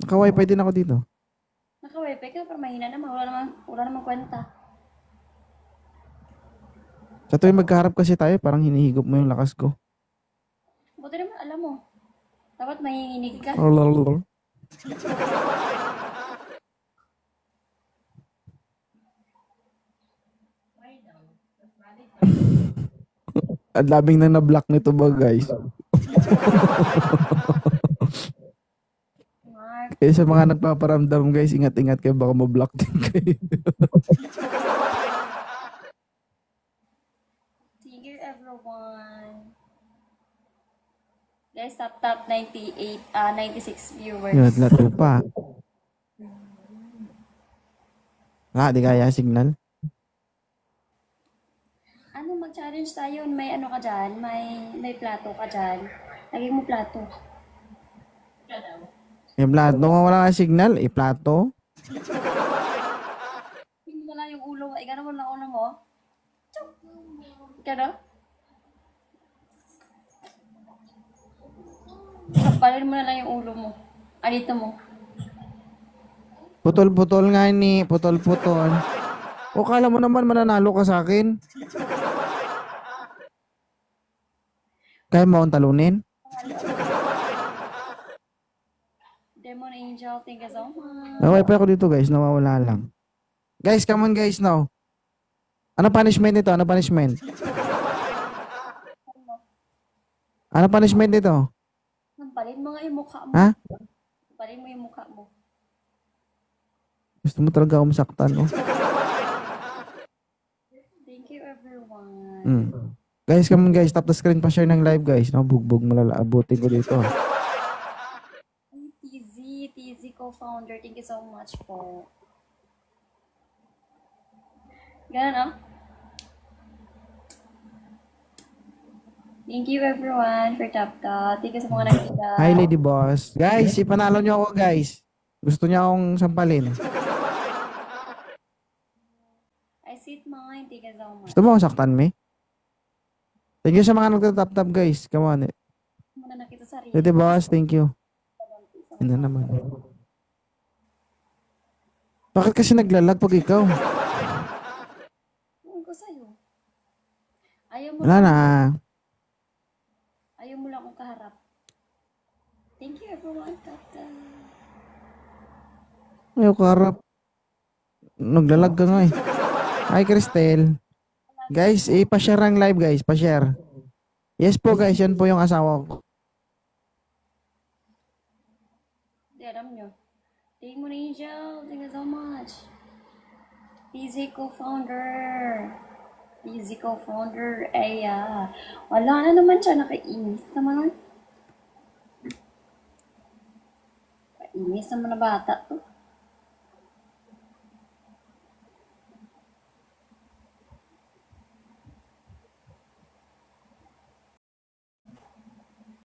Naka-wifi din ako dito. Naka-wifi ka, pero mahina naman. Wala naman kwenta. Sa tuwing magkaharap kasi tayo, parang hinihigop mo yung lakas ko. Buti naman, alam mo. Dapat mahinginig ka. Ang daming na na-block nito ba, guys? Mark, Kaya sa mga nagpaparamdam, guys, ingat-ingat kayo, baka ma-block din kayo. thank you everyone. Guys, top 98, 96 viewers. Yun, lato pa. Di kaya signal. Ano, mag-challenge tayo. May ano ka dyan? May plato ka dyan. Lagay mo plato. Yung plato, kung wala ka signal, plato. Hindi mo na lang yung ulo mo. Igano mo lang ulo mo. Chuk! Gano? Sampalin mo na lang yung ulo mo. Dito mo. Putol-putol nga ni, putol-putol. O kala mo naman mananalo ka sa akin? Kaya mo akong talunin? Demon Angel, thank you so much. May wifi ako dito, guys, nawawala lang. Guys, come on, guys, now. Ano punishment nito? Ano punishment? Ano punishment nito? Sampalin mo nga yung mukha mo. Ha? Sampalin mo yung mukha mo. Gusto mo talaga ako masaktan, oh. Thank you everyone. Guys, come on, guys. Tap the screen pa share ng live, guys. Bugbog malalaabutin ko dito. Ay, TZ co-founder, thank you so much po. Ganun, oh. Thank you everyone for top. Thank you sa mga nakita. Hi, Lady Boss. Guys, ipanalo nyo ako, guys. Gusto niya akong sampalin. I see it mine, thank you so much. Gusto mo akong saktan, me? Thank you sa mga nagtatap-tap, guys. Come on. Muna nakita sa rin. Lady Boss, thank you. Ano naman. Bakit kasi naglalag pag ikaw? Ewan ko sa'yo. Ayaw mo Wala lang. na. Ayaw mo lang akong kaharap. Thank you everyone, tata. Ayaw karap. Naglalag ka nga eh. Hi, Cristel. Guys, pa-share ang live, guys. Pa-share. Yes po, guys. Yan po yung asawa ko. Hindi, alam nyo. Thank mo Angel, thank you so much. TZ co-founder. TZ co-founder, Aya. Wala na naman siya, nakainis naman. Kainis naman na bata to.